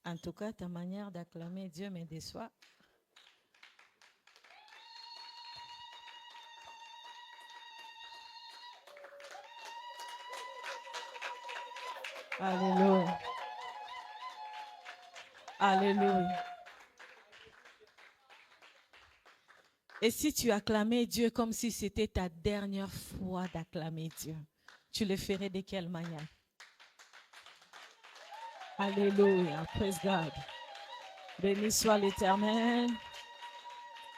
En tout cas, ta manière d'acclamer Dieu me déçoit. Alléluia. Alléluia. Et si tu acclamais Dieu comme si c'était ta dernière fois d'acclamer Dieu, tu le ferais de quelle manière? Alléluia. Praise God. Béni soit l'Éternel.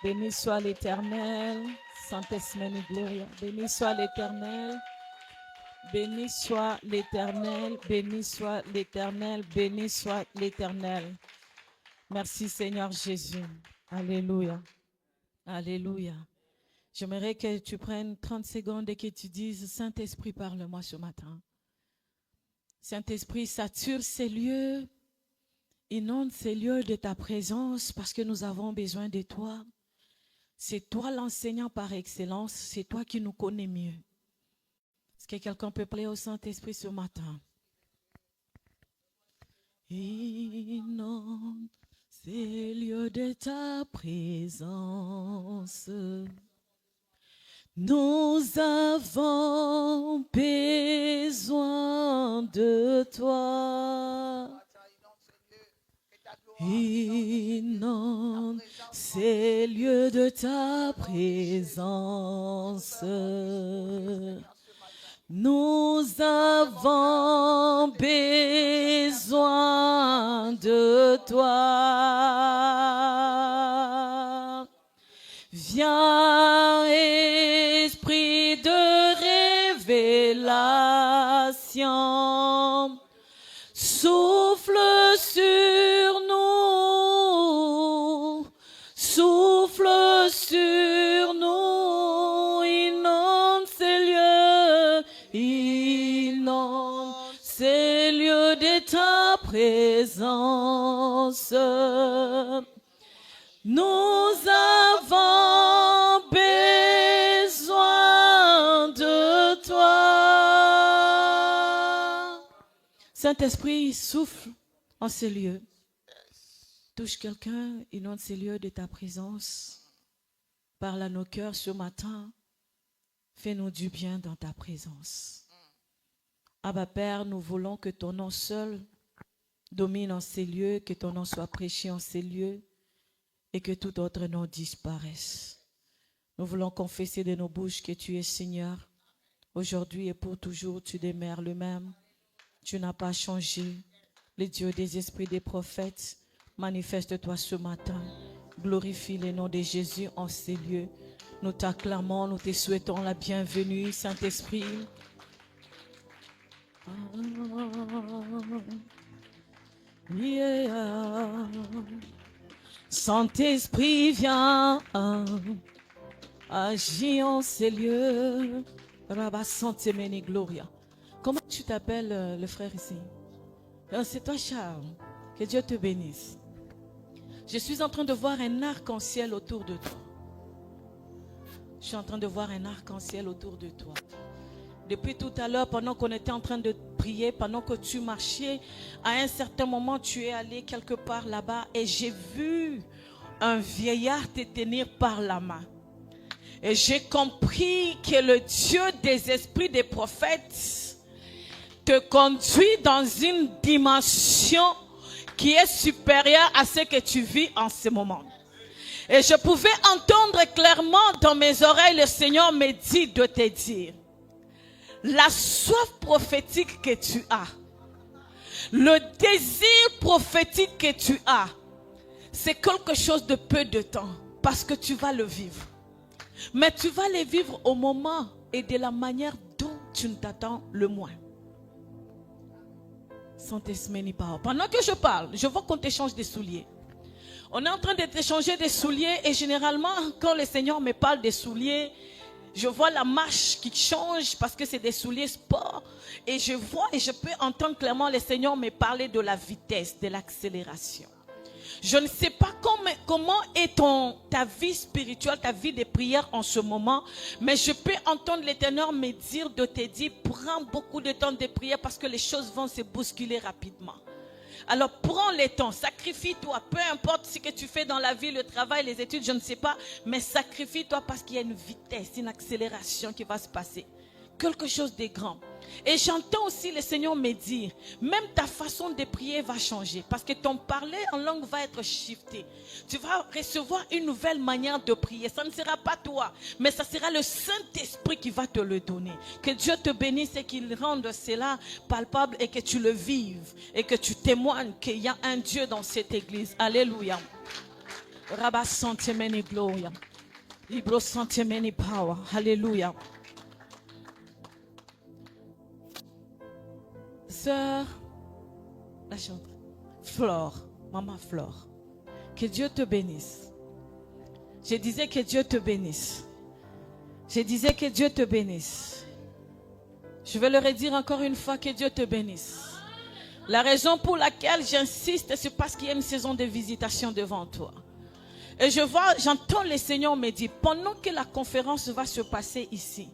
Béni soit l'Éternel. Saint-Esprit, gloria. Béni soit l'Éternel. Béni soit l'Éternel. Béni soit l'Éternel. Béni soit l'Éternel. Merci Seigneur Jésus. Alléluia. Alléluia. J'aimerais que tu prennes 30 secondes et que tu dises, Saint-Esprit, parle-moi ce matin. Saint-Esprit, sature ces lieux, inonde ces lieux de ta présence parce que nous avons besoin de toi. C'est toi l'enseignant par excellence, c'est toi qui nous connais mieux. Est-ce que quelqu'un peut parler au Saint-Esprit ce matin? Inonde ces lieux de ta présence. Nous avons besoin de toi. Inonde ces lieux de ta présence. Nous avons besoin de toi. Viens, Esprit de révélation, souffle sur nous, souffle sur nous, inonde ces lieux, inonde ces lieux de ta présence. Nous avons besoin de toi. Saint-Esprit, souffle en ces lieux. Touche quelqu'un, inonde ces lieux de ta présence. Parle à nos cœurs ce matin. Fais-nous du bien dans ta présence. Abba Père, nous voulons que ton nom seul domine en ces lieux, que ton nom soit prêché en ces lieux et que tout autre nom disparaisse. Nous voulons confesser de nos bouches que tu es Seigneur. Aujourd'hui et pour toujours, tu demeures le même. Tu n'as pas changé. Le Dieu des esprits des prophètes, manifeste-toi ce matin. Glorifie le nom de Jésus en ces lieux. Nous t'acclamons, nous te souhaitons la bienvenue, Saint-Esprit. Yeah. Saint-Esprit, viens, agis en ces lieux. Rabba Santé Meni Gloria. Comment tu t'appelles, le frère ici? C'est toi, Charles. Que Dieu te bénisse. Je suis en train de voir un arc-en-ciel autour de toi. Je suis en train de voir un arc-en-ciel autour de toi. Depuis tout à l'heure, pendant qu'on était en train de prier, pendant que tu marchais, à un certain moment, tu es allé quelque part là-bas et j'ai vu un vieillard te tenir par la main. Et j'ai compris que le Dieu des esprits des prophètes te conduit dans une dimension qui est supérieure à ce que tu vis en ce moment. Et je pouvais entendre clairement dans mes oreilles, le Seigneur me dit de te dire, la soif prophétique que tu as, le désir prophétique que tu as, c'est quelque chose de peu de temps parce que tu vas le vivre. Mais tu vas le vivre au moment et de la manière dont tu ne t'attends le moins. Saint-Esprit, pendant que je parle, je vois qu'on t'échange des souliers. On est en train de t'échanger des souliers et généralement, quand le Seigneur me parle des souliers, je vois la marche qui change parce que c'est des souliers sport. Et je vois et je peux entendre clairement le Seigneur me parler de la vitesse, de l'accélération. Je ne sais pas comment est ta vie spirituelle, ta vie de prière en ce moment, mais je peux entendre l'Éternel me dire de te dire, prends beaucoup de temps de prière parce que les choses vont se bousculer rapidement. Alors prends les temps, sacrifie-toi, peu importe ce que tu fais dans la vie, le travail, les études, je ne sais pas, mais sacrifie-toi parce qu'il y a une vitesse, une accélération qui va se passer. Quelque chose de grand. Et j'entends aussi le Seigneur me dire, même ta façon de prier va changer parce que ton parler en langue va être shifté. Tu vas recevoir une nouvelle manière de prier. Ça ne sera pas toi, mais ça sera le Saint-Esprit qui va te le donner. Que Dieu te bénisse et qu'il rende cela palpable et que tu le vives et que tu témoignes qu'il y a un Dieu dans cette église. Alléluia. Rabba Santemeni Gloria. Libro Santemeni Power. Alléluia. Sœur, la chanteuse, Flore, maman Flore, que Dieu te bénisse. Je disais que Dieu te bénisse. Je disais que Dieu te bénisse. Je vais le redire encore une fois, que Dieu te bénisse. La raison pour laquelle j'insiste, c'est parce qu'il y a une saison de visitation devant toi. Et j'entends le Seigneur me dire, pendant que la conférence va se passer ici,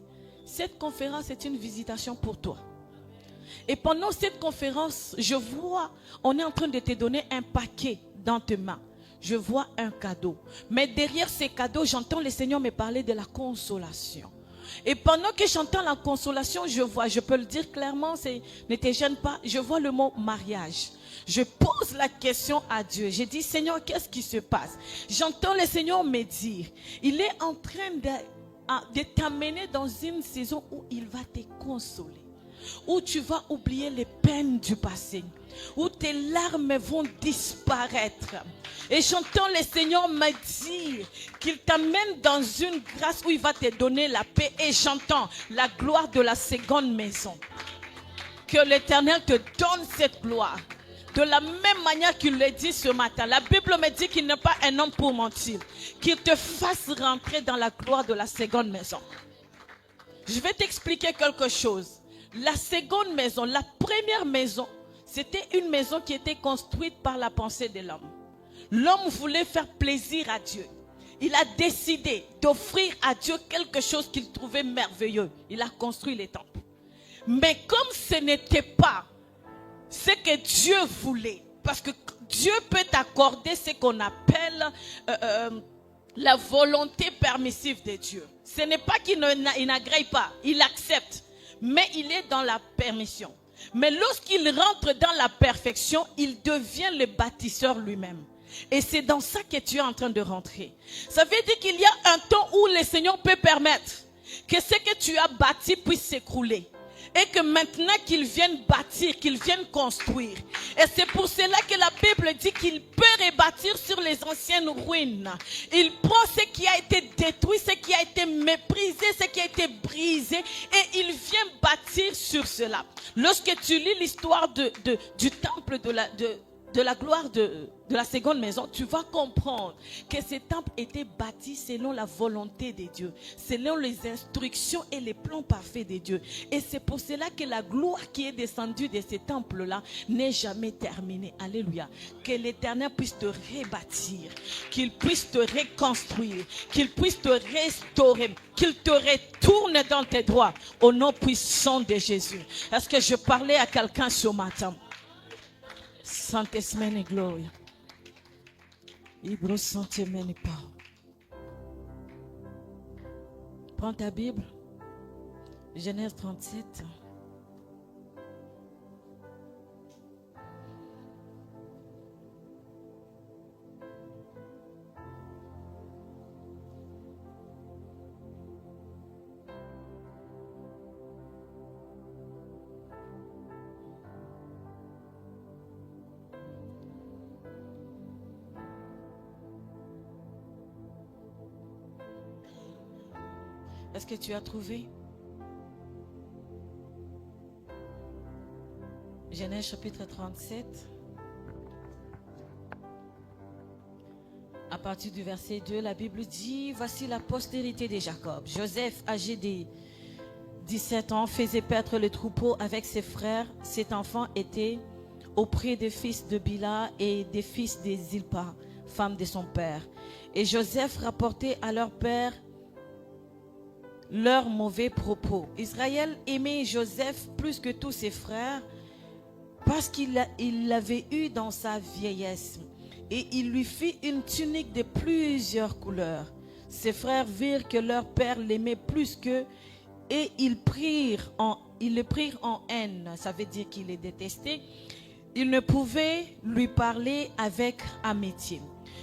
cette conférence est une visitation pour toi. Et pendant cette conférence, je vois, on est en train de te donner un paquet dans tes mains. Je vois un cadeau. Mais derrière ces cadeaux, j'entends le Seigneur me parler de la consolation. Et pendant que j'entends la consolation, je peux le dire clairement, ne te gêne pas, je vois le mot mariage. Je pose la question à Dieu. Je dis, Seigneur, qu'est-ce qui se passe? J'entends le Seigneur me dire, il est en train de t'amener dans une saison où il va te consoler. Où tu vas oublier les peines du passé, où tes larmes vont disparaître. Et j'entends le Seigneur me dire qu'il t'amène dans une grâce où il va te donner la paix. Et j'entends la gloire de la seconde maison. Que l'Éternel te donne cette gloire. De la même manière qu'il le dit ce matin. La Bible me dit qu'il n'est pas un homme pour mentir. Qu'il te fasse rentrer dans la gloire de la seconde maison. Je vais t'expliquer quelque chose. La seconde maison, la première maison, c'était une maison qui était construite par la pensée de l'homme. L'homme voulait faire plaisir à Dieu. Il a décidé d'offrir à Dieu quelque chose qu'il trouvait merveilleux. Il a construit les temples. Mais comme ce n'était pas ce que Dieu voulait, parce que Dieu peut accorder ce qu'on appelle la volonté permissive de Dieu. Ce n'est pas qu'il n'agrée pas, il accepte. Mais il est dans la permission. Mais lorsqu'il rentre dans la perfection, il devient le bâtisseur lui-même. Et c'est dans ça que tu es en train de rentrer. Ça veut dire qu'il y a un temps où le Seigneur peut permettre que ce que tu as bâti puisse s'écrouler. Et que maintenant qu'il vienne bâtir, qu'il vienne construire. Et c'est pour cela que la Bible dit qu'il peut rebâtir sur les anciennes ruines. Il prend ce qui a été détruit, ce qui a été méprisé, ce qui a été brisé, et il vient bâtir sur cela. Lorsque tu lis l'histoire du temple de la gloire de la seconde maison, tu vas comprendre que ce temple était bâti selon la volonté de Dieu, selon les instructions et les plans parfaits de Dieu. Et c'est pour cela que la gloire qui est descendue de ce temple-là n'est jamais terminée. Alléluia. Que l'Éternel puisse te rebâtir, qu'il puisse te reconstruire, qu'il puisse te restaurer, qu'il te retourne dans tes droits au nom puissant de Jésus. Est-ce que je parlais à quelqu'un ce matin? Saint-Esprit et gloire. Ibro Saint-Esprit pas. Prends ta Bible. Genèse 37. Est-ce que tu as trouvé? Genèse chapitre 37. À partir du verset 2, la Bible dit, voici la postérité de Jacob. Joseph, âgé de 17 ans, faisait paître le troupeau avec ses frères. Cet enfant était auprès des fils de Bila et des fils de Zilpa, femme de son père. Et Joseph rapportait à leur père leurs mauvais propos. Israël aimait Joseph plus que tous ses frères parce il l'avait eu dans sa vieillesse. Et il lui fit une tunique de plusieurs couleurs. Ses frères virent que leur père l'aimait plus qu'eux et ils le prirent en haine. Ça veut dire qu'il les détestait. Ils ne pouvaient lui parler avec amitié.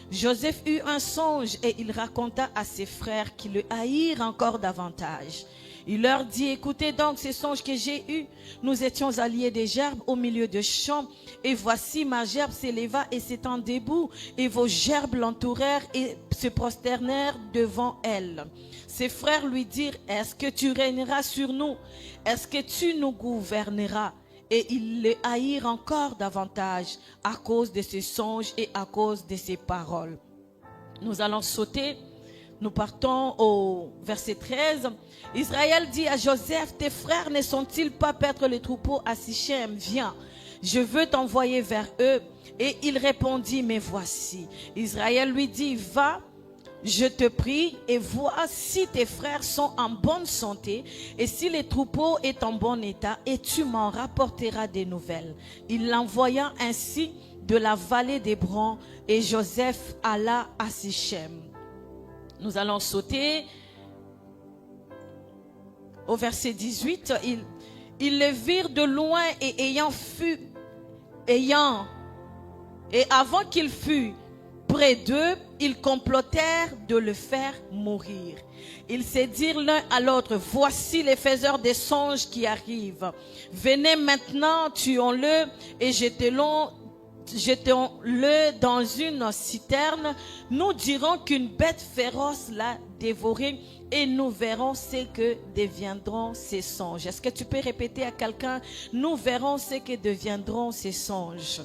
Joseph eut un songe et il raconta à ses frères qui le haïrent encore davantage. Il leur dit, écoutez donc ces songes que j'ai eus. Nous étions alliés des gerbes au milieu de champs. Et voici ma gerbe s'éleva et s'étend debout. Et vos gerbes l'entourèrent et se prosternèrent devant elle. Ses frères lui dirent, est-ce que tu régneras sur nous? Est-ce que tu nous gouverneras? Et ils le haïrent encore davantage à cause de ses songes et à cause de ses paroles. Nous allons sauter. Nous partons au verset 13. Israël dit à Joseph, tes frères ne sont-ils pas paître les troupeaux à Sichem? Viens, je veux t'envoyer vers eux. Et il répondit, mais voici. Israël lui dit, va, je te prie, et vois si tes frères sont en bonne santé, et si les troupeaux est en bon état, et tu m'en rapporteras des nouvelles. Il l'envoya ainsi de la vallée d'Hébron, et Joseph alla à Sichem. Nous allons sauter au verset 18. Ils le virent de loin et avant qu'il fût près d'eux, ils complotèrent de le faire mourir. Ils se dirent l'un à l'autre, voici les faiseurs des songes qui arrivent. Venez maintenant, tuons-le et jetons-le dans une citerne. Nous dirons qu'une bête féroce l'a dévoré et nous verrons ce que deviendront ces songes. Est-ce que tu peux répéter à quelqu'un, nous verrons ce que deviendront ces songes?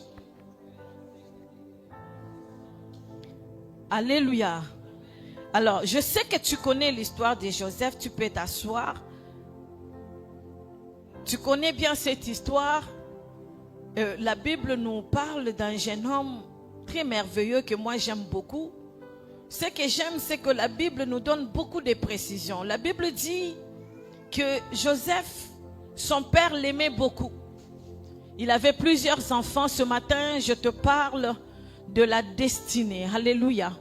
Alléluia. Alors, je sais que tu connais l'histoire de Joseph, tu peux t'asseoir. Tu connais bien cette histoire. La Bible nous parle d'un jeune homme très merveilleux que moi j'aime beaucoup. Ce que j'aime, c'est que la Bible nous donne beaucoup de précisions. La Bible dit que Joseph, son père l'aimait beaucoup. Il avait plusieurs enfants. Ce matin, je te parle de la destinée. Alléluia.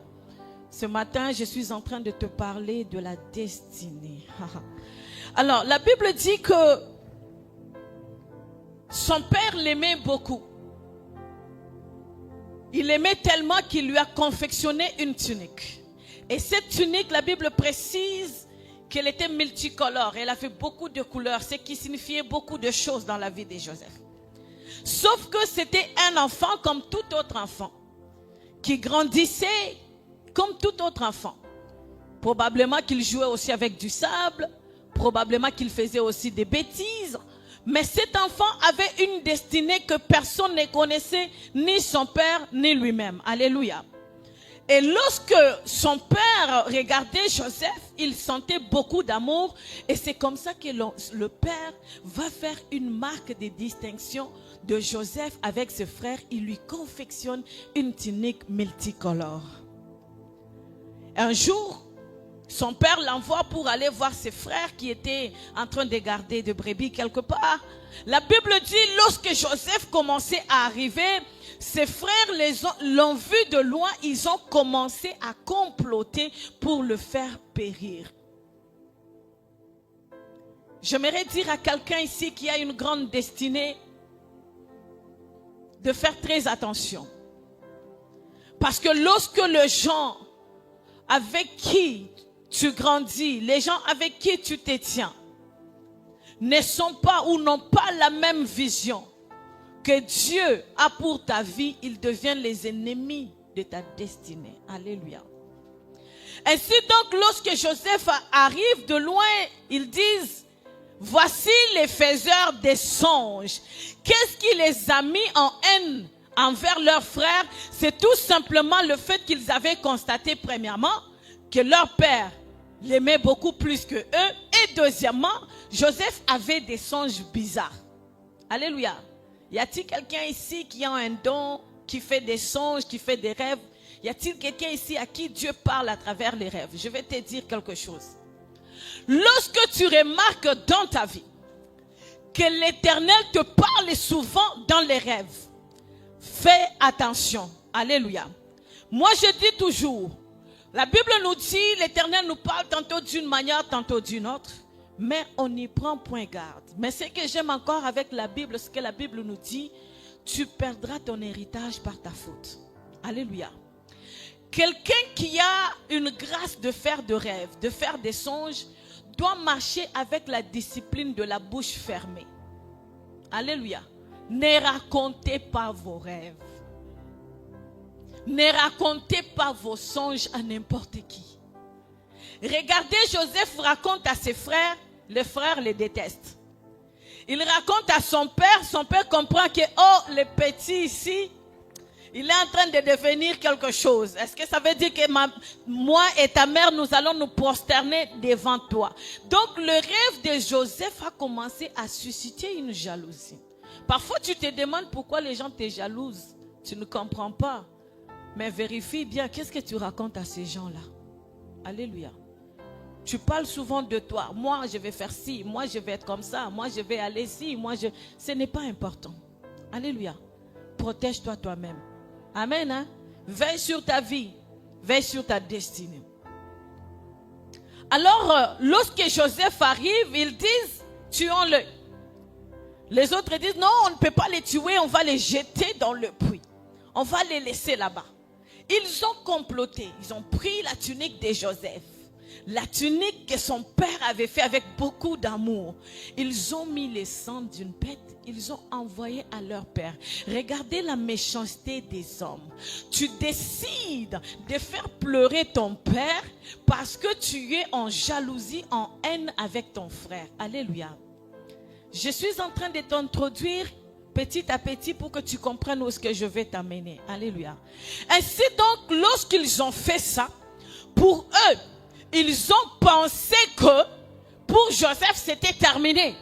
Ce matin, je suis en train de te parler de la destinée. Alors, la Bible dit que son père l'aimait beaucoup. Il l'aimait tellement qu'il lui a confectionné une tunique. Et cette tunique, la Bible précise qu'elle était multicolore. Elle avait beaucoup de couleurs, ce qui signifiait beaucoup de choses dans la vie de Joseph. Sauf que c'était un enfant comme tout autre enfant, qui grandissait comme tout autre enfant. Probablement qu'il jouait aussi avec du sable, probablement qu'il faisait aussi des bêtises. Mais cet enfant avait une destinée que personne ne connaissait, ni son père, ni lui-même. Alléluia. Et lorsque son père regardait Joseph, il sentait beaucoup d'amour. Et c'est comme ça que le père va faire une marque de distinction de Joseph avec ses frères. Il lui confectionne une tunique multicolore. Un jour, son père l'envoie pour aller voir ses frères qui étaient en train de garder des brebis quelque part. La Bible dit, lorsque Joseph commençait à arriver, ses frères l'ont vu de loin, ils ont commencé à comploter pour le faire périr. J'aimerais dire à quelqu'un ici qui a une grande destinée de faire très attention. Parce que lorsque les gens avec qui tu grandis, les gens avec qui tu te tiens, ne sont pas ou n'ont pas la même vision que Dieu a pour ta vie, ils deviennent les ennemis de ta destinée. Alléluia. Ainsi donc, lorsque Joseph arrive de loin, ils disent, voici les faiseurs des songes. Qu'est-ce qui les a mis en haine envers leurs frères? C'est tout simplement le fait qu'ils avaient constaté premièrement que leur père l'aimait beaucoup plus que eux. Et deuxièmement, Joseph avait des songes bizarres. Alléluia. Y a-t-il quelqu'un ici qui a un don, qui fait des songes, qui fait des rêves? Y a-t-il quelqu'un ici à qui Dieu parle à travers les rêves? Je vais te dire quelque chose. Lorsque tu remarques dans ta vie que l'Éternel te parle souvent dans les rêves. Fais attention. Alléluia. Moi, je dis toujours, la Bible nous dit, l'Éternel nous parle tantôt d'une manière, tantôt d'une autre, mais on n'y prend point garde. Mais ce que j'aime encore avec la Bible, ce que la Bible nous dit, tu perdras ton héritage par ta faute. Alléluia. Quelqu'un qui a une grâce de faire de rêves, de faire des songes, doit marcher avec la discipline de la bouche fermée. Alléluia. Ne racontez pas vos rêves. Ne racontez pas vos songes à n'importe qui. Regardez, Joseph raconte à ses frères, les frères les détestent. Il raconte à son père comprend que, oh, le petit ici, il est en train de devenir quelque chose. Est-ce que ça veut dire que moi et ta mère, nous allons nous prosterner devant toi? Donc, le rêve de Joseph a commencé à susciter une jalousie. Parfois, tu te demandes pourquoi les gens te jalousent. Tu ne comprends pas. Mais vérifie bien, qu'est-ce que tu racontes à ces gens-là? Alléluia. Tu parles souvent de toi. Moi, je vais faire ci. Moi, je vais être comme ça. Moi, je vais aller ci. Ce n'est pas important. Alléluia. Protège-toi toi-même. Amen. Hein? Veille sur ta vie. Veille sur ta destinée. Alors, lorsque Joseph arrive, ils disent, tuons-le. Les autres disent, non, on ne peut pas les tuer. On va les jeter dans le puits. On va les laisser là-bas. Ils ont comploté. Ils ont pris la tunique de Joseph. La tunique que son père avait fait avec beaucoup d'amour. Ils ont mis le sang d'une bête. Ils ont envoyé à leur père. Regardez la méchanceté des hommes. Tu décides de faire pleurer ton père parce que tu es en jalousie, en haine avec ton frère. Alléluia. Je suis en train de t'introduire petit à petit pour que tu comprennes où est-ce que je vais t'amener. Alléluia. Ainsi donc, lorsqu'ils ont fait ça, pour eux, ils ont pensé que pour Joseph, c'était terminé.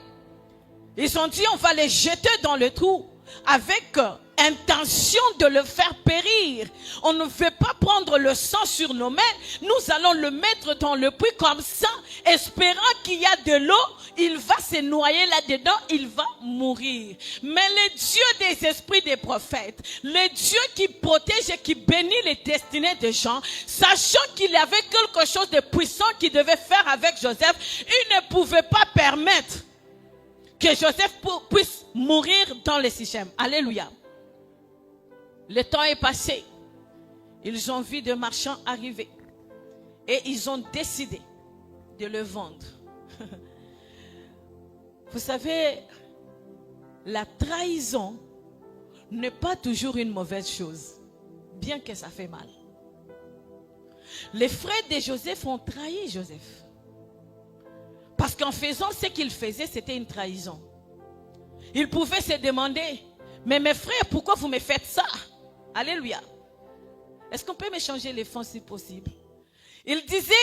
Ils ont dit, on va les jeter dans le trou avec intention de le faire périr. On ne veut pas prendre le sang sur nos mains. Nous allons le mettre dans le puits comme ça, espérant qu'il y a de l'eau. Il va se noyer là-dedans, il va mourir. Mais le Dieu des esprits des prophètes, le Dieu qui protège et qui bénit les destinées des gens, sachant qu'il y avait quelque chose de puissant qu'il devait faire avec Joseph, il ne pouvait pas permettre que Joseph puisse mourir dans le Sichem. Alléluia. Le temps est passé. Ils ont vu des marchands arriver. Et ils ont décidé de le vendre. Vous savez, la trahison n'est pas toujours une mauvaise chose, bien que ça fait mal. Les frères de Joseph ont trahi Joseph. Parce qu'en faisant ce qu'ils faisaient, c'était une trahison. Ils pouvaient se demander, mais mes frères, pourquoi vous me faites ça? Alléluia. Est-ce qu'on peut m'échanger les fonds si possible? Ils disaient,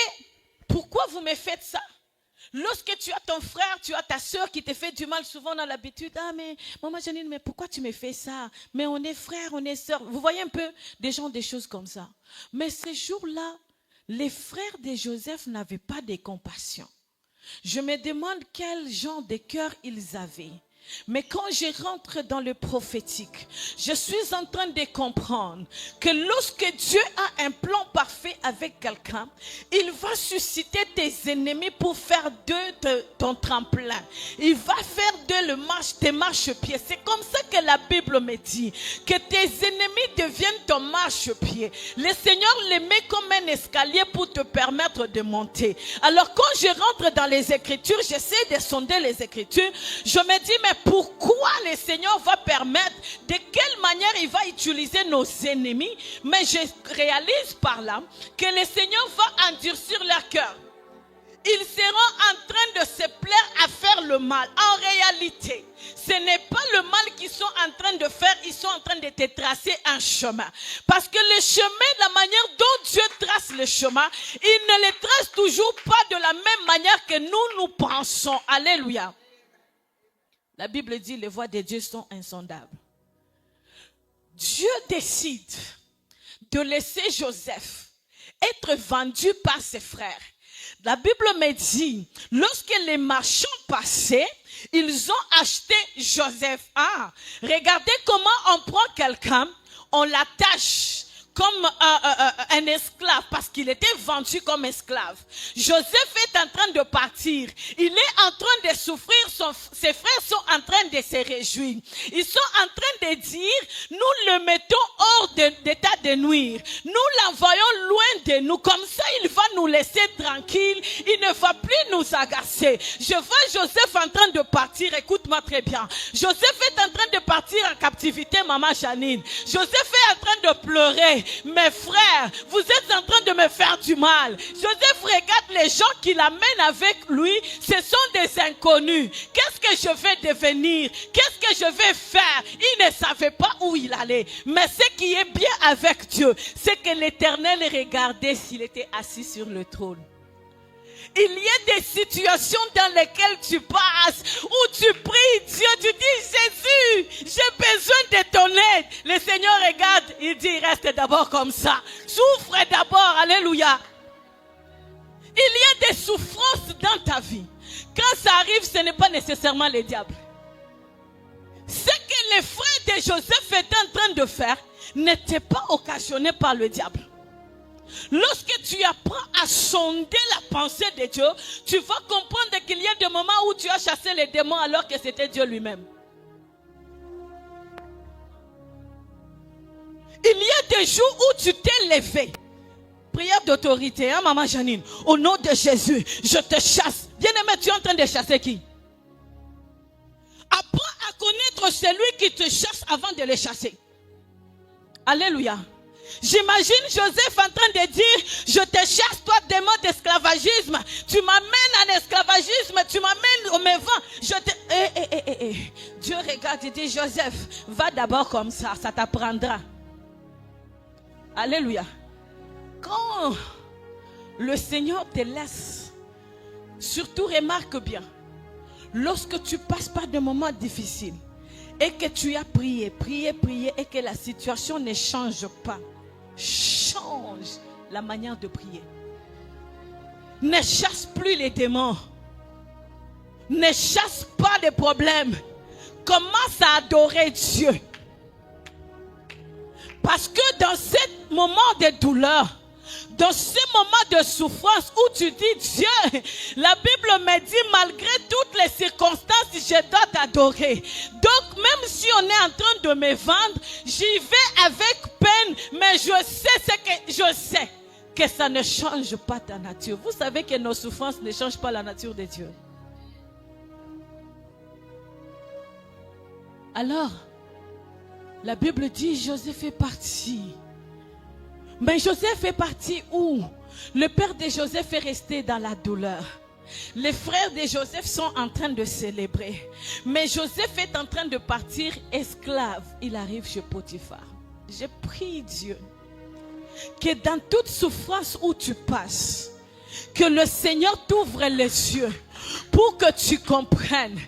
pourquoi vous me faites ça? Lorsque tu as ton frère, tu as ta soeur qui te fait du mal, souvent on a l'habitude, ah mais maman Janine, mais pourquoi tu me fais ça? Mais on est frères, on est sœurs. Vous voyez un peu des gens, des choses comme ça. Mais ces jours-là, les frères de Joseph n'avaient pas de compassion. Je me demande quel genre de cœur ils avaient. Mais quand je rentre dans le prophétique, je suis en train de comprendre que lorsque Dieu a un plan parfait avec quelqu'un, il va susciter tes ennemis pour faire d'eux ton tremplin. Il va faire d'eux tes marchepieds. C'est comme ça que la Bible me dit, que tes ennemis deviennent ton marchepied. Le Seigneur les met comme un escalier pour te permettre de monter. Alors quand je rentre dans les Écritures, j'essaie de sonder les Écritures, je me dis, mais pourquoi le Seigneur va permettre, de quelle manière il va utiliser nos ennemis? Mais je réalise par là que le Seigneur va endurcir leur cœur. Ils seront en train de se plaire à faire le mal. En réalité, ce n'est pas le mal qu'ils sont en train de faire, ils sont en train de te tracer un chemin. Parce que le chemin, la manière dont Dieu trace le chemin, il ne le trace toujours pas de la même manière que nous pensons. Alléluia. La Bible dit, les voies de Dieu sont insondables. Dieu décide de laisser Joseph être vendu par ses frères. La Bible me dit, lorsque les marchands passaient, ils ont acheté Joseph. Ah, regardez comment on prend quelqu'un, on l'attache comme un esclave, parce qu'il était vendu comme esclave. Joseph est en train de partir. Il est en train de souffrir. Ses frères sont en train de se réjouir. Ils sont en train de dire, nous le mettons hors d'état de nuire. Nous l'envoyons loin de nous. Comme ça, il va nous laisser tranquille. Il ne va plus nous agacer. Je vois Joseph en train de partir. Écoute-moi très bien. Joseph est en train de partir en captivité, maman Janine. Joseph est en train de pleurer. Mes frères, vous êtes en train de me faire du mal. Joseph regarde les gens qu'il amène avec lui. Ce sont des inconnus. Qu'est-ce que je vais devenir? Qu'est-ce que je vais faire? Il ne savait pas où il allait. Mais ce qui est bien avec Dieu, c'est que l'Éternel regardait s'il était assis sur le trône. Il y a des situations dans lesquelles tu passes, où tu pries Dieu, tu dis, Jésus, j'ai besoin de ton aide. Le Seigneur regarde, il dit, reste d'abord comme ça. Souffre d'abord, alléluia. Il y a des souffrances dans ta vie. Quand ça arrive, ce n'est pas nécessairement le diable. Ce que les frères de Joseph étaient en train de faire n'était pas occasionné par le diable. Lorsque tu apprends à sonder la pensée de Dieu, tu vas comprendre qu'il y a des moments où tu as chassé les démons alors que c'était Dieu lui-même. Il y a des jours où tu t'es levé. Prière d'autorité, hein, maman Janine. Au nom de Jésus, je te chasse. Bien-aimé, tu es en train de chasser qui? Apprends à connaître celui qui te chasse avant de le chasser. Alléluia. J'imagine Joseph en train de dire, je te chasse toi démon d'esclavagisme, tu m'amènes en esclavagisme, tu m'amènes au mévent. Dieu regarde et dit, Joseph, va d'abord comme ça t'apprendra. Alléluia. Quand le Seigneur te laisse, surtout remarque bien, lorsque tu passes par des moments difficiles et que tu as prié et que la situation ne change pas, change la manière de prier. Ne chasse plus les démons. Ne chasse pas les problèmes. Commence à adorer Dieu. Parce que dans ce moment de douleur, dans ce moment de souffrance où tu dis Dieu, la Bible me dit malgré toutes les circonstances, je dois t'adorer. Donc même si on est en train de me vendre, j'y vais avec peine, mais je sais que ça ne change pas ta nature. Vous savez que nos souffrances ne changent pas la nature de Dieu. Alors, la Bible dit Joseph est parti. Mais Joseph est parti où? Le père de Joseph est resté dans la douleur. Les frères de Joseph sont en train de célébrer. Mais Joseph est en train de partir esclave. Il arrive chez Potiphar. Je prie Dieu que dans toute souffrance où tu passes, que le Seigneur t'ouvre les yeux pour que tu comprennes.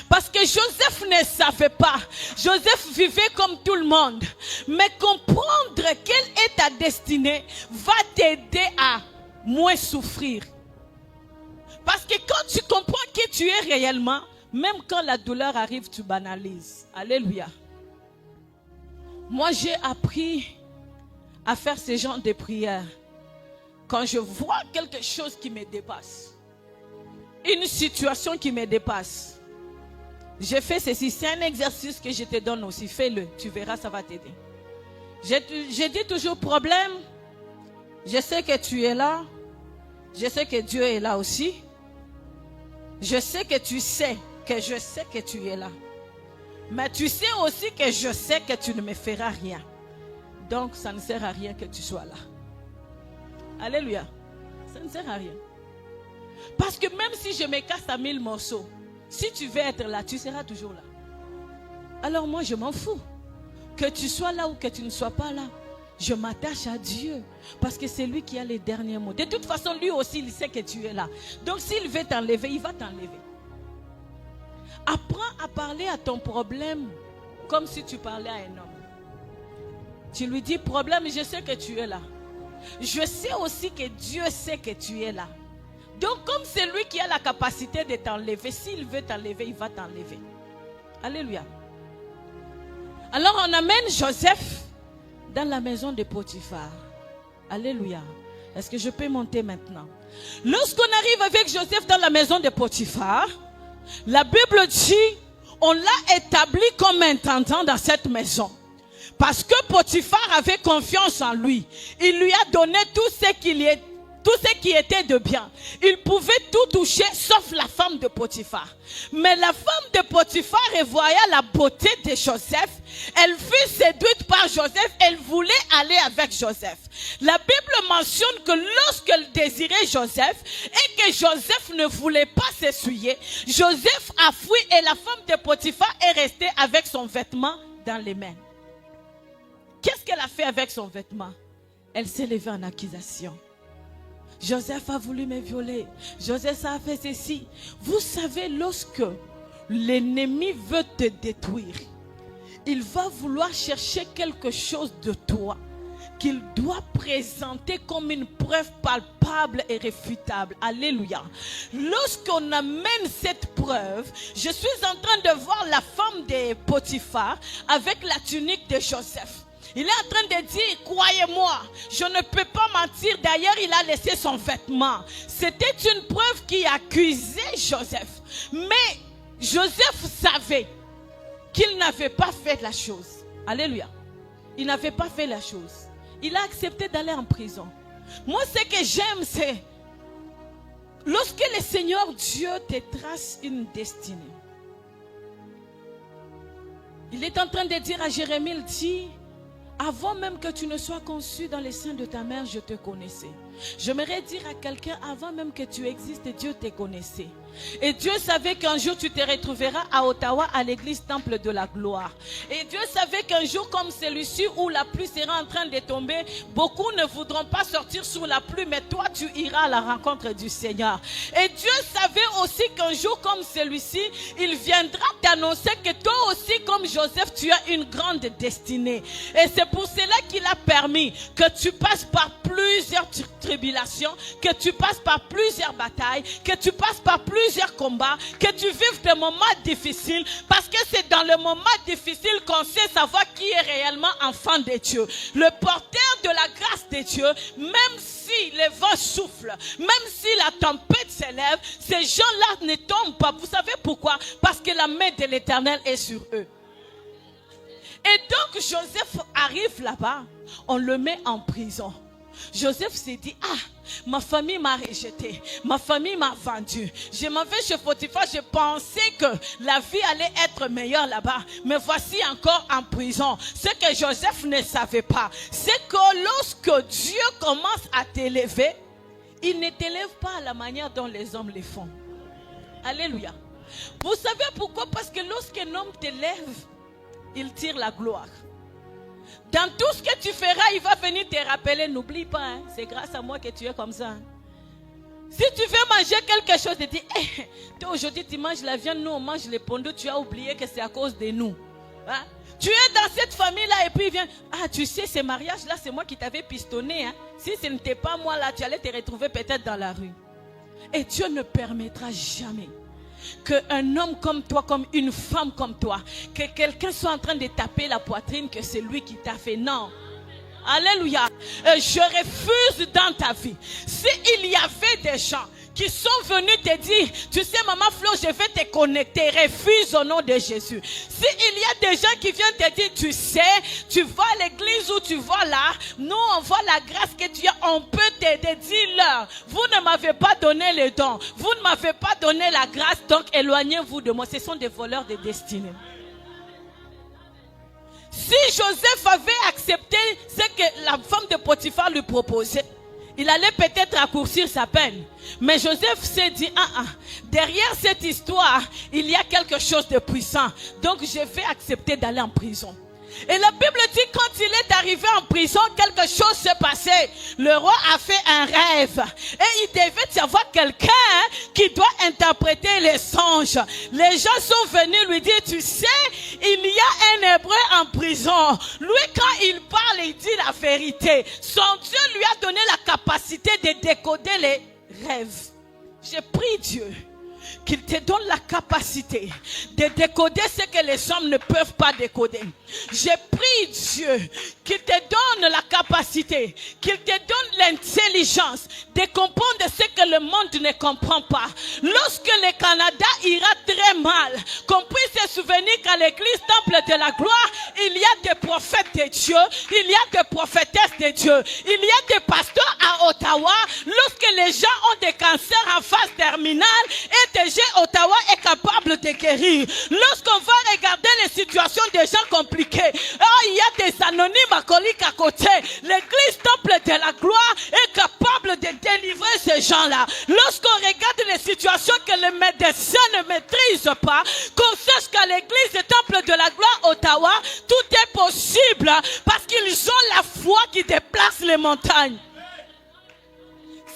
Parce que Joseph ne savait pas. Joseph vivait comme tout le monde. Mais comprendre quelle est ta destinée va t'aider à moins souffrir. Parce que quand tu comprends qui tu es réellement, même quand la douleur arrive, tu banalises. Alléluia. Moi, j'ai appris à faire ce genre de prières quand je vois quelque chose qui me dépasse. Une situation qui me dépasse. Je fais ceci. C'est un exercice que je te donne aussi. Fais-le. Tu verras, ça va t'aider. Je dis toujours problème. Je sais que tu es là. Je sais que Dieu est là aussi. Je sais que tu sais que je sais que tu es là. Mais tu sais aussi que je sais que tu ne me feras rien. Donc, ça ne sert à rien que tu sois là. Alléluia. Ça ne sert à rien. Parce que même si je me casse à 1000 morceaux, si tu veux être là, tu seras toujours là. Alors moi, je m'en fous. Que tu sois là ou que tu ne sois pas là, je m'attache à Dieu. Parce que c'est lui qui a les derniers mots. De toute façon, lui aussi, il sait que tu es là. Donc s'il veut t'enlever, il va t'enlever. Apprends à parler à ton problème comme si tu parlais à un homme. Tu lui dis, problème, je sais que tu es là. Je sais aussi que Dieu sait que tu es là. Donc comme c'est lui qui a la capacité de t'enlever, s'il veut t'enlever, il va t'enlever. Alléluia. Alors on amène Joseph dans la maison de Potiphar. Alléluia. Est-ce que je peux monter maintenant? Lorsqu'on arrive avec Joseph dans la maison de Potiphar, la Bible dit, on l'a établi comme intendant dans cette maison. Parce que Potiphar avait confiance en lui. Il lui a donné tout ce qui était de bien. Il pouvait tout toucher sauf la femme de Potiphar. Mais la femme de Potiphar, voyant la beauté de Joseph, elle fut séduite par Joseph. Elle voulait aller avec Joseph. La Bible mentionne que lorsqu'elle désirait Joseph et que Joseph ne voulait pas s'essuyer, Joseph a fui et la femme de Potiphar est restée avec son vêtement dans les mains. Qu'est-ce qu'elle a fait avec son vêtement? Elle s'est levée en accusation. Joseph a voulu me violer. Joseph a fait ceci. Vous savez, lorsque l'ennemi veut te détruire, il va vouloir chercher quelque chose de toi qu'il doit présenter comme une preuve palpable et réfutable. Alléluia. Lorsqu'on amène cette preuve, je suis en train de voir la femme de Potiphar avec la tunique de Joseph. Il est en train de dire, croyez-moi, je ne peux pas mentir. D'ailleurs, il a laissé son vêtement. C'était une preuve qui accusait Joseph. Mais Joseph savait qu'il n'avait pas fait la chose. Alléluia. Il n'avait pas fait la chose. Il a accepté d'aller en prison. Moi, ce que j'aime, c'est lorsque le Seigneur Dieu te trace une destinée. Il est en train de dire à Jérémie, il dit, avant même que tu ne sois conçu dans les seins de ta mère, je te connaissais. J'aimerais dire à quelqu'un, avant même que tu existes, Dieu te connaissait. Et Dieu savait qu'un jour tu te retrouveras à Ottawa à l'église Temple de la Gloire. Et Dieu savait qu'un jour comme celui-ci où la pluie sera en train de tomber, beaucoup ne voudront pas sortir sous la pluie, mais toi tu iras à la rencontre du Seigneur. Et Dieu savait aussi qu'un jour comme celui-ci, il viendra t'annoncer que toi aussi comme Joseph, tu as une grande destinée. Et c'est pour cela qu'il a permis que tu passes par plusieurs tribulations, que tu passes par plusieurs batailles, que tu passes par plusieurs combats, que tu vives des moments difficiles, parce que c'est dans le moment difficile qu'on sait savoir qui est réellement enfant de Dieu. Le porteur de la grâce de Dieu, même si les vents soufflent, même si la tempête s'élève, ces gens-là ne tombent pas. Vous savez pourquoi? Parce que la main de l'Éternel est sur eux. Et donc Joseph arrive là-bas, on le met en prison. Joseph s'est dit, ah, ma famille m'a rejeté, ma famille m'a vendu. Je m'en vais chez Potiphar, je pensais que la vie allait être meilleure là-bas. Mais voici encore en prison. Ce que Joseph ne savait pas, c'est que lorsque Dieu commence à t'élever, il ne t'élève pas à la manière dont les hommes le font. Alléluia. Vous savez pourquoi? Parce que lorsqu'un homme t'élève, il tire la gloire. Dans tout ce que tu feras, il va venir te rappeler, n'oublie pas, hein, c'est grâce à moi que tu es comme ça. Hein. Si tu veux manger quelque chose, tu dis, hey, toi aujourd'hui tu manges la viande, nous on mange les pondus, tu as oublié que c'est à cause de nous. Hein? Tu es dans cette famille-là et puis il vient, ah tu sais, ce mariage-là, c'est moi qui t'avais pistonné. Hein. Si ce n'était pas moi là, tu allais te retrouver peut-être dans la rue. Et Dieu ne permettra jamais qu'un homme comme toi, comme une femme comme toi, que quelqu'un soit en train de taper la poitrine, que c'est lui qui t'a fait. Non. Alléluia. Je refuse dans ta vie. S'il y avait des gens qui sont venus te dire, tu sais maman Flo, je vais te connecter, refuse au nom de Jésus. S'il y a des gens qui viennent te dire, tu sais, tu vas à l'église ou tu vas là, nous on voit la grâce que tu as, on peut t'aider, dis-leur, vous ne m'avez pas donné le don, vous ne m'avez pas donné la grâce, donc éloignez-vous de moi. Ce sont des voleurs de destinée. Si Joseph avait accepté ce que la femme de Potiphar lui proposait, il allait peut-être raccourcir sa peine. Mais Joseph s'est dit, derrière cette histoire, il y a quelque chose de puissant. Donc je vais accepter d'aller en prison. Et la Bible dit, quand il est arrivé en prison, quelque chose s'est passé. Le roi a fait un rêve. Et il devait y avoir quelqu'un qui doit interpréter les songes. Les gens sont venus lui dire, tu sais, il y a un Hébreu en prison. Lui, quand il parle, il dit la vérité. Son Dieu lui a donné la capacité de décoder les rêves. Je prie Dieu qu'il te donne la capacité de décoder ce que les hommes ne peuvent pas décoder. Je prie Dieu qu'il te donne la capacité, qu'il te donne l'intelligence de comprendre ce que le monde ne comprend pas. Lorsque le Canada ira très mal, qu'on puisse se souvenir qu'à l'église Temple de la Gloire, il y a des prophètes de Dieu, il y a des prophétesses de Dieu, il y a des pasteurs à Ottawa. Lorsque les gens ont des cancers en phase terminale, ETG Ottawa est capable de guérir. Lorsqu'on va regarder les situations des gens compliquées, il y a des anonymes alcooliques à côté. L'église Temple de la Gloire est capable de délivrer ces gens-là. Lorsqu'on regarde les situations que les médecins ne maîtrisent pas, qu'on sache qu'à l'église Temple de la Gloire Ottawa, tout est possible parce qu'ils ont la foi qui déplace les montagnes.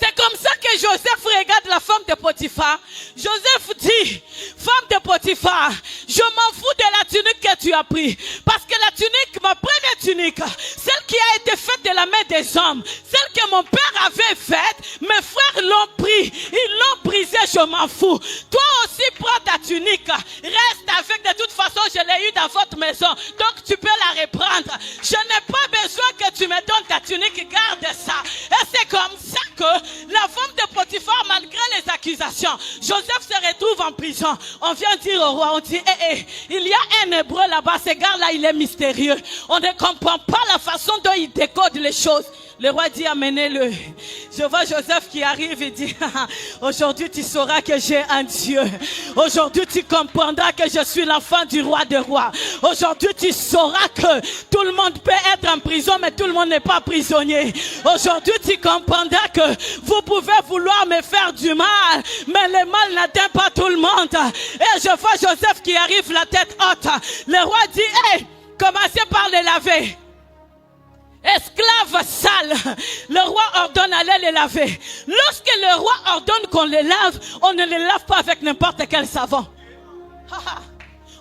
C'est comme ça que Joseph regarde la femme de Potiphar. Joseph dit, femme de Potiphar, je m'en fous de la tunique que tu as pris. Parce que la tunique, ma première tunique, celle qui a été faite de la main des hommes, celle que mon père avait faite, mes frères l'ont pris, ils l'ont brisée, je m'en fous. Toi aussi prends ta tunique, reste avec, de toute façon je l'ai eu dans votre maison, donc tu peux la reprendre. Je n'ai pas besoin que tu me donnes ta tunique, garde ça. Et c'est comme ça que la femme de Potiphar, malgré les accusations, Joseph se retrouve en prison. On vient dire au roi, on dit, il y a un hébreu là-bas, ce gars-là, il est mystérieux. On ne comprend pas la façon dont il décode les choses. Le roi dit, amenez-le. Je vois Joseph qui arrive et dit, aujourd'hui tu sauras que j'ai un Dieu. Aujourd'hui tu comprendras que je suis l'enfant du roi des rois. Aujourd'hui tu sauras que tout le monde peut être en prison, mais tout le monde n'est pas prisonnier. Aujourd'hui tu comprendras que vous pouvez vouloir me faire du mal, mais le mal n'atteint pas tout le monde. Et je vois Joseph qui arrive la tête haute. Le roi dit, commencez par le laver. Esclaves sales, le roi ordonne d'aller les laver. Lorsque le roi ordonne qu'on les lave, on ne les lave pas avec n'importe quel savon.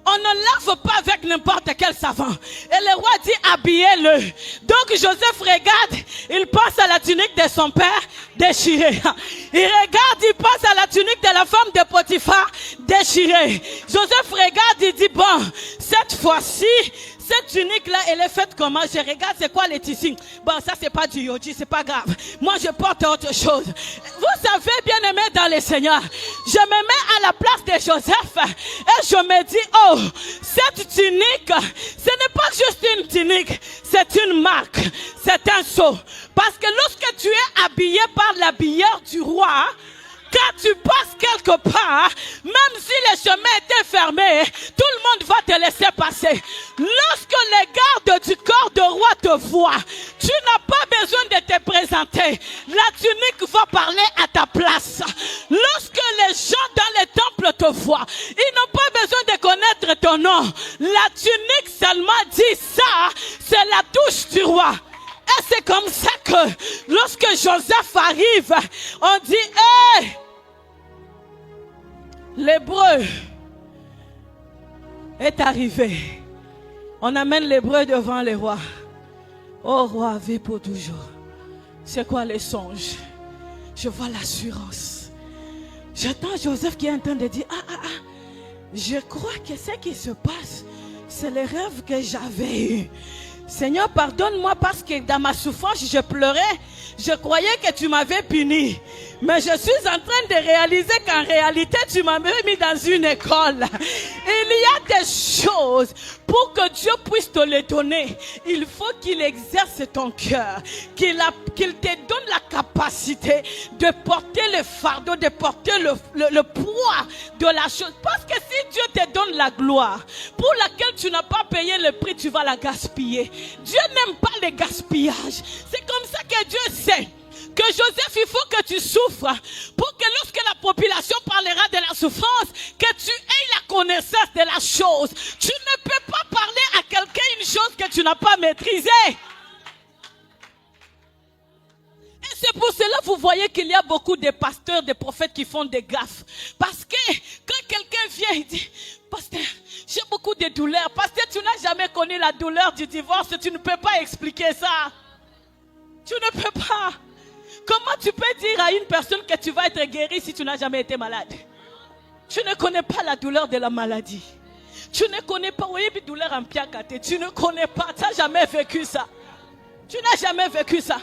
On ne lave pas avec n'importe quel savon. Et le roi dit, habillez-le. Donc Joseph regarde, il passe à la tunique de son père déchirée. Il regarde, il passe à la tunique de la femme de Potiphar déchirée. Joseph regarde, il dit, bon, cette fois-ci, cette tunique-là, elle est faite comment? Je regarde, c'est quoi les tissus? Bon, ça, c'est pas du yogi, c'est pas grave. Moi, je porte autre chose. Vous savez, bien aimé dans le Seigneur, je me mets à la place de Joseph et je me dis, oh, cette tunique, ce n'est pas juste une tunique, c'est une marque, c'est un sceau. Parce que lorsque tu es habillé par l'habilleur du roi, quand tu passes quelque part, même si les chemins étaient fermés, tout le monde va te laisser passer. Lorsque les gardes du corps de roi te voient, tu n'as pas besoin de te présenter. La tunique va parler à ta place. Lorsque les gens dans les temples te voient, ils n'ont pas besoin de connaître ton nom. La tunique seulement dit ça, c'est la touche du roi. Et c'est comme ça que lorsque Joseph arrive, on dit, hey, l'hébreu est arrivé. On amène l'hébreu devant le roi. Oh roi, vis pour toujours. C'est quoi les songes? Je vois l'assurance. J'entends Joseph qui est en train de dire, je crois que ce qui se passe, c'est le rêve que j'avais eu. Seigneur, pardonne-moi parce que dans ma souffrance, je pleurais. Je croyais que tu m'avais puni. Mais je suis en train de réaliser qu'en réalité, tu m'avais mis dans une école. Il y a des choses, pour que Dieu puisse te les donner, il faut qu'il exerce ton cœur. Qu'il te donne la capacité de porter le fardeau, de porter le poids de la chose. Parce que si Dieu te donne la gloire, pour laquelle tu n'as pas payé le prix, tu vas la gaspiller. Dieu n'aime pas le gaspillage. C'est comme ça que Dieu sait que Joseph, il faut que tu souffres pour que lorsque la population parlera de la souffrance, que tu aies la connaissance de la chose. Tu ne peux pas parler à quelqu'un une chose que tu n'as pas maîtrisée. Et c'est pour cela que vous voyez qu'il y a beaucoup de pasteurs, de prophètes qui font des gaffes. Parce que quand quelqu'un vient et dit, pasteur, j'ai beaucoup de douleurs. Pasteur, tu n'as jamais connu la douleur du divorce. Tu ne peux pas expliquer ça. Tu ne peux pas. Comment tu peux dire à une personne que tu vas être guéri si tu n'as jamais été malade? Tu ne connais pas la douleur de la maladie. Tu ne connais pas, oui, douleur en piakate. Tu ne connais pas, tu n'as jamais vécu ça. Tu n'as jamais vécu ça.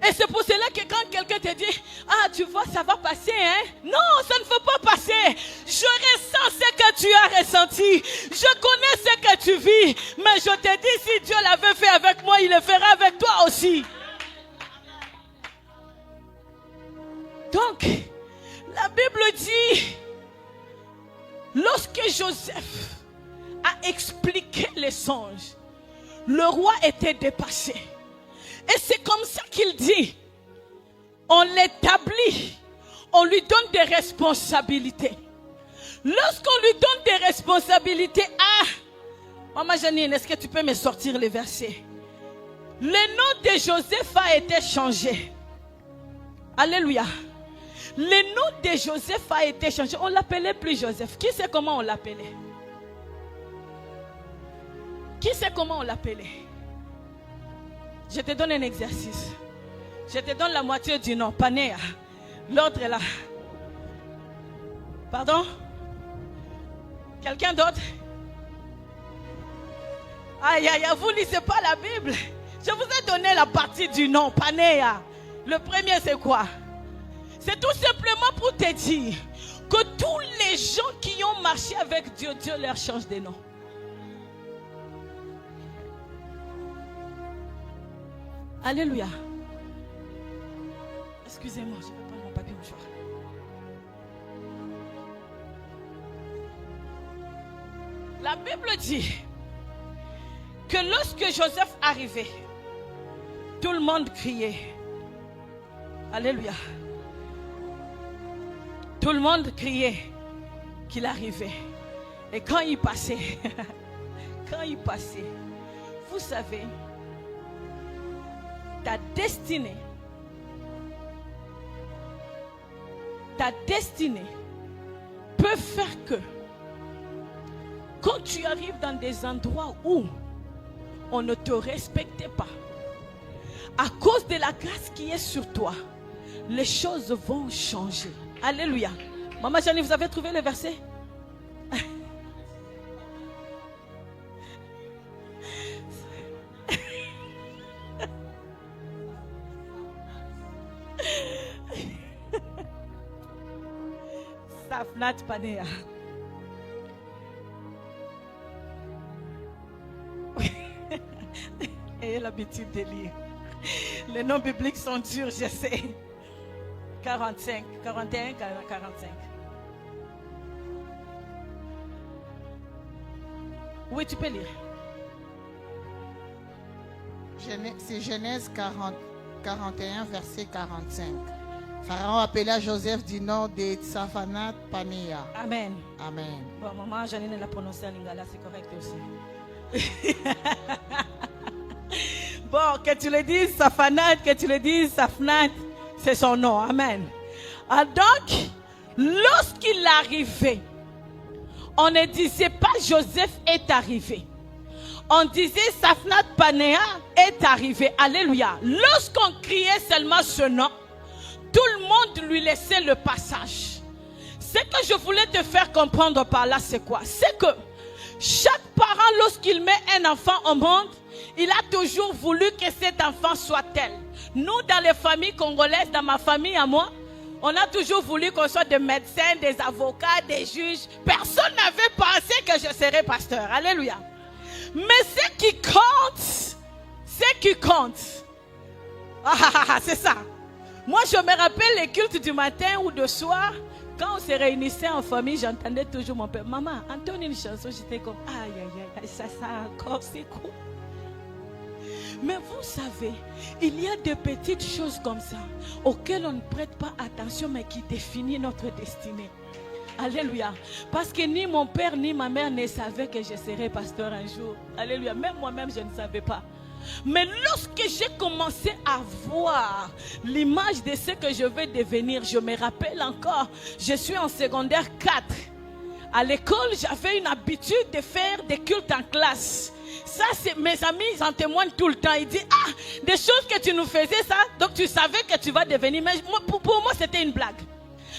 Et c'est pour cela que quand quelqu'un te dit, ah, tu vois, ça va passer, hein? Non, ça ne peut pas passer. Je ressens ce que tu as ressenti. Je connais ce que tu vis. Mais je te dis, si Dieu l'avait fait avec moi, il le fera avec toi aussi. Donc, la Bible dit, lorsque Joseph a expliqué les songes, le roi était dépassé. Et c'est comme ça qu'il dit, on l'établit, on lui donne des responsabilités. Lorsqu'on lui donne des responsabilités, ah, Maman Janine, est-ce que tu peux me sortir les versets? Le nom de Joseph a été changé. Alléluia. Le nom de Joseph a été changé. On ne l'appelait plus Joseph. Qui sait comment on l'appelait? Qui sait comment on l'appelait? Je te donne un exercice. Je te donne la moitié du nom. Panéa. L'autre est là. Pardon? Quelqu'un d'autre? Aïe, aïe, aïe, vous ne lisez pas la Bible. Je vous ai donné la partie du nom. Panéa. Le premier, c'est quoi? C'est tout simplement pour te dire que tous les gens qui ont marché avec Dieu, Dieu leur change de nom. Alléluia. Excusez-moi, je vais prendre mon papier mouchoir. La Bible dit que lorsque Joseph arrivait, tout le monde criait. Alléluia. Tout le monde criait qu'il arrivait. Et quand il passait, vous savez, ta destinée peut faire que quand tu arrives dans des endroits où on ne te respecte pas, à cause de la grâce qui est sur toi, les choses vont changer. Alléluia. Maman Janie, vous avez trouvé le verset? Safnat Panéa. Ayez l'habitude de lire. Les noms bibliques sont durs, je sais. 45, 41, 45. Oui, tu peux lire. C'est Genèse 41, verset 45. Pharaon appela Joseph du nom de Safnat Panéa. Amen. Amen. Bon, maman Janine l'a prononcé en lingala, c'est correct aussi. Bon, que tu le dises Safanat, que tu le dises Safnat, c'est son nom. Amen. Ah, donc, lorsqu'il arrivait, on ne disait pas Joseph est arrivé. On disait Safnat Panéa est arrivé. Alléluia. Lorsqu'on criait seulement ce nom, tout le monde lui laissait le passage. Ce que je voulais te faire comprendre par là, c'est quoi? C'est que chaque parent, lorsqu'il met un enfant au monde, il a toujours voulu que cet enfant soit tel. Nous, dans les familles congolaises, dans ma famille à moi, on a toujours voulu qu'on soit des médecins, des avocats, des juges. Personne n'avait pensé que je serais pasteur. Alléluia. Mais ce qui compte, c'est ça. Moi, je me rappelle les cultes du matin ou de soir. Quand on se réunissait en famille, j'entendais toujours mon père. Maman, entends une chanson, j'étais comme, aïe, aïe, aïe, ça encore, c'est cool. Mais vous savez, il y a des petites choses comme ça, auxquelles on ne prête pas attention, mais qui définissent notre destinée. Alléluia. Parce que ni mon père, ni ma mère ne savaient que je serais pasteur un jour. Alléluia. Même moi-même, je ne savais pas. Mais lorsque j'ai commencé à voir l'image de ce que je vais devenir, je me rappelle encore, je suis en secondaire 4. À l'école, j'avais une habitude de faire des cultes en classe. Ça, c'est mes amis, ils en témoignent tout le temps. Ils disent, ah, des choses que tu nous faisais, ça, donc tu savais que tu vas devenir. Mais pour moi, c'était une blague.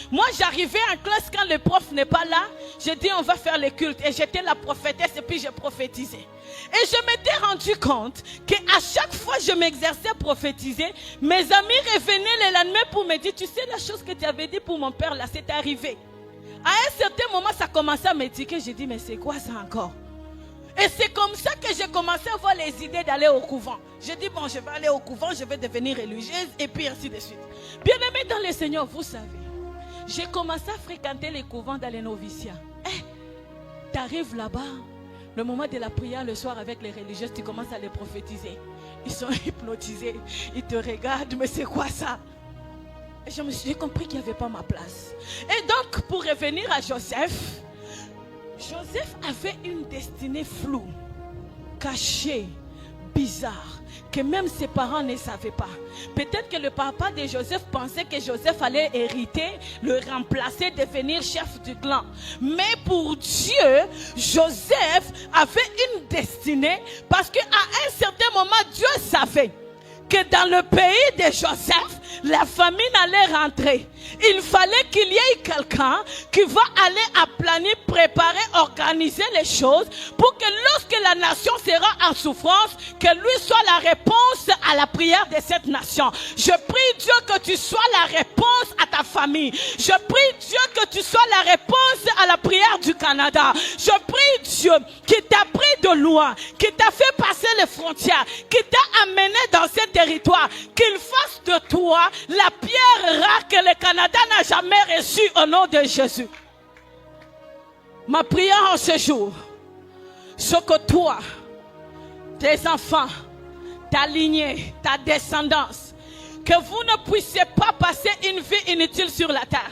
Moi, j'arrivais en classe quand le prof n'est pas là. Je dis, on va faire le culte. Et j'étais la prophétesse et puis je prophétisais. Et je m'étais rendu compte qu'à chaque fois que je m'exerçais à prophétiser, mes amis revenaient le lendemain pour me dire, tu sais, la chose que tu avais dit pour mon père, là, c'est arrivé. À un certain moment, ça commençait à m'étiquer. J'ai dit, mais c'est quoi ça encore? Et c'est comme ça que j'ai commencé à avoir les idées d'aller au couvent. J'ai dit, bon, je vais aller au couvent, je vais devenir religieuse, et puis ainsi de suite. Bien-aimés dans le Seigneur, vous savez, j'ai commencé à fréquenter les couvents dans les noviciats. Tu arrives là-bas, le moment de la prière le soir avec les religieuses, tu commences à les prophétiser. Ils sont hypnotisés, ils te regardent, mais c'est quoi ça? Et j'ai compris qu'il n'y avait pas ma place. Et donc, pour revenir à Joseph, Joseph avait une destinée floue, cachée, bizarre, que même ses parents ne savaient pas. Peut-être que le papa de Joseph pensait que Joseph allait hériter, le remplacer, devenir chef du clan. Mais pour Dieu, Joseph avait une destinée parce qu'à un certain moment, Dieu savait que dans le pays de Joseph, la famine allait rentrer. Il fallait qu'il y ait quelqu'un qui va aller aplanir, préparer, organiser les choses pour que lorsque la nation sera en souffrance, que lui soit la réponse à la prière de cette nation. Je prie Dieu que tu sois la réponse à ta famille. Je prie Dieu que tu sois la réponse à la prière du Canada. Je prie Dieu qui t'a pris de loin, qui t'a fait passer les frontières, qui t'a amené dans ce territoire, qu'il fasse de toi la pierre rare que le Canada n'a jamais reçue au nom de Jésus. Ma prière en ce jour, c'est que toi, tes enfants, ta lignée, ta descendance, que vous ne puissiez pas passer une vie inutile sur la terre,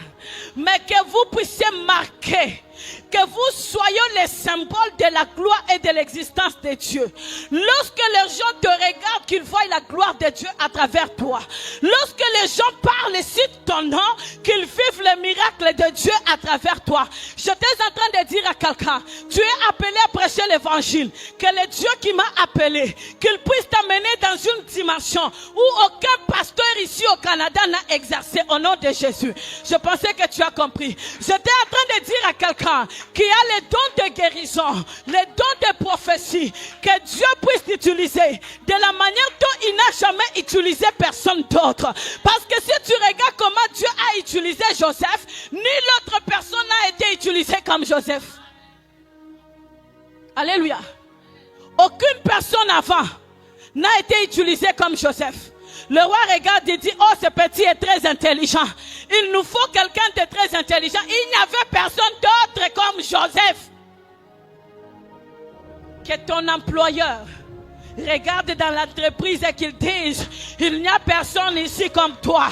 mais que vous puissiez marquer, que vous soyez les symboles de la gloire et de l'existence de Dieu. Lorsque les gens te regardent, qu'ils voient la gloire de Dieu à travers toi. Lorsque les gens parlent et citent ton nom, qu'ils vivent le miracle de Dieu à travers toi. J'étais en train de dire à quelqu'un, tu es appelé à prêcher l'évangile, que le Dieu qui m'a appelé, qu'il puisse t'amener dans une dimension où aucun pasteur ici au Canada n'a exercé au nom de Jésus. Je pensais que tu as compris. J'étais en train de dire à quelqu'un qui a les dons de guérison, les dons de prophétie, que Dieu puisse t'utiliser de la manière dont il n'a jamais utilisé personne d'autre. Parce que si tu regardes comment Dieu a utilisé Joseph, ni l'autre personne n'a été utilisée comme Joseph. Alléluia. Aucune personne avant n'a été utilisée comme Joseph. Le roi regarde et dit, oh, ce petit est très intelligent. Il nous faut quelqu'un de très intelligent. Il n'y avait personne d'autre comme Joseph. Que ton employeur regarde dans l'entreprise et qu'il dise, il n'y a personne ici comme toi.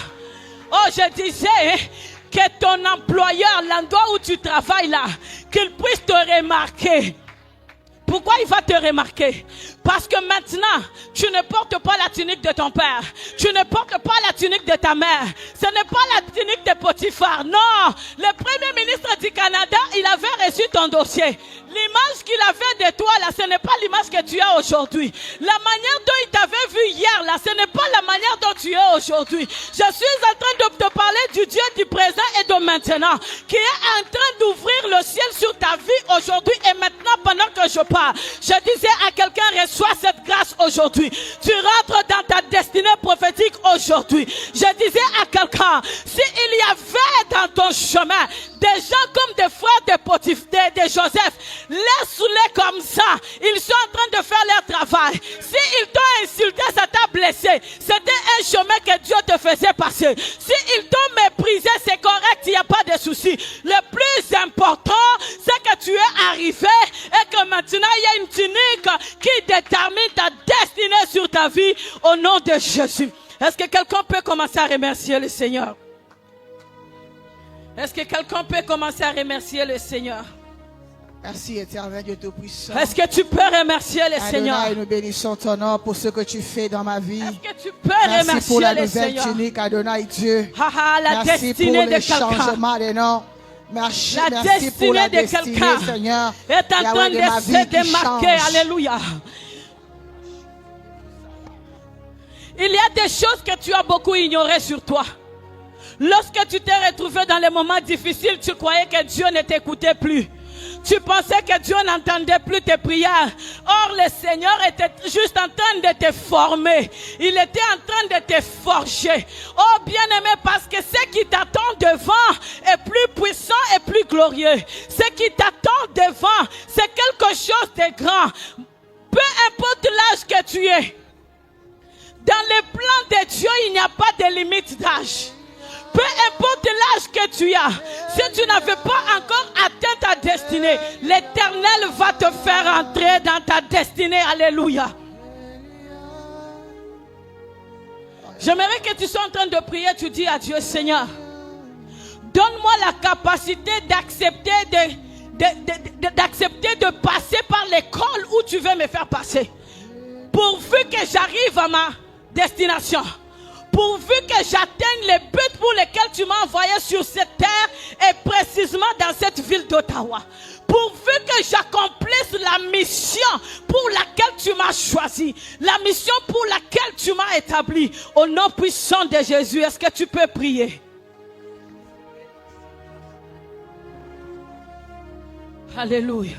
Oh, je disais que ton employeur, l'endroit où tu travailles là, qu'il puisse te remarquer. Pourquoi il va te remarquer? Parce que maintenant, tu ne portes pas la tunique de ton père. Tu ne portes pas la tunique de ta mère. Ce n'est pas la tunique de Potiphar. Non, le premier ministre du Canada, il avait reçu ton dossier. L'image qu'il avait de toi là, ce n'est pas l'image que tu as aujourd'hui. La manière dont il t'avait vu hier là, ce n'est pas la manière dont tu es aujourd'hui. Je suis en train de te parler du Dieu du présent et de maintenant, qui est en train d'ouvrir le ciel sur ta vie aujourd'hui et maintenant pendant que je parle. Je disais à quelqu'un, reçois cette grâce aujourd'hui. Tu rentres dans ta destinée prophétique aujourd'hui. Je disais à quelqu'un, s'il y avait dans ton chemin des gens comme des frères de Joseph, laisse-les comme ça. Ils sont en train de faire leur travail. S'ils t'ont insulté, ça t'a blessé. C'était un chemin que Dieu te faisait passer. S'ils t'ont méprisé, c'est correct, il n'y a pas de souci. Le plus important, c'est que tu es arrivé et que maintenant il y a une tunique qui détermine ta destinée sur ta vie au nom de Jésus. Est-ce que quelqu'un peut commencer à remercier le Seigneur? Est-ce que quelqu'un peut commencer à remercier le Seigneur? Merci éternel Dieu Tout-Puissant. Est-ce que tu peux remercier le Seigneur? Adonai, nous bénissons ton nom pour ce que tu fais dans ma vie. Est-ce que tu peux Merci remercier pour la le nouvelle Seigneur? tunique, Adonai Dieu. La Merci pour destinée le de quelqu'un changement des noms. Merci, La merci pour la destinée de destinée, quelqu'un Seigneur. est en train Yahweh, de ma de vie se qui démarquer. change. Alléluia. Il y a des choses que tu as beaucoup ignorées sur toi. Lorsque tu t'es retrouvé dans les moments difficiles, tu croyais que Dieu ne t'écoutait plus. Tu pensais que Dieu n'entendait plus tes prières. Or, le Seigneur était juste en train de te former. Il était en train de te forger. Oh, bien-aimé, parce que ce qui t'attend devant est plus puissant et plus glorieux. Ce qui t'attend devant, c'est quelque chose de grand. Peu importe l'âge que tu es. Dans le plan de Dieu, il n'y a pas de limite d'âge. Peu importe l'âge que tu as, si tu n'avais pas encore atteint ta destinée, l'Éternel va te faire entrer dans ta destinée. Alléluia. J'aimerais que tu sois en train de prier, tu dis à Dieu, Seigneur, donne-moi la capacité d'accepter de passer par l'école où tu veux me faire passer. Pourvu que j'arrive à ma destination. Pourvu que j'atteigne les buts pour lesquels tu m'as envoyé sur cette terre et précisément dans cette ville d'Ottawa. Pourvu que j'accomplisse la mission pour laquelle tu m'as choisi. La mission pour laquelle tu m'as établi. Au nom puissant de Jésus, est-ce que tu peux prier? Alléluia.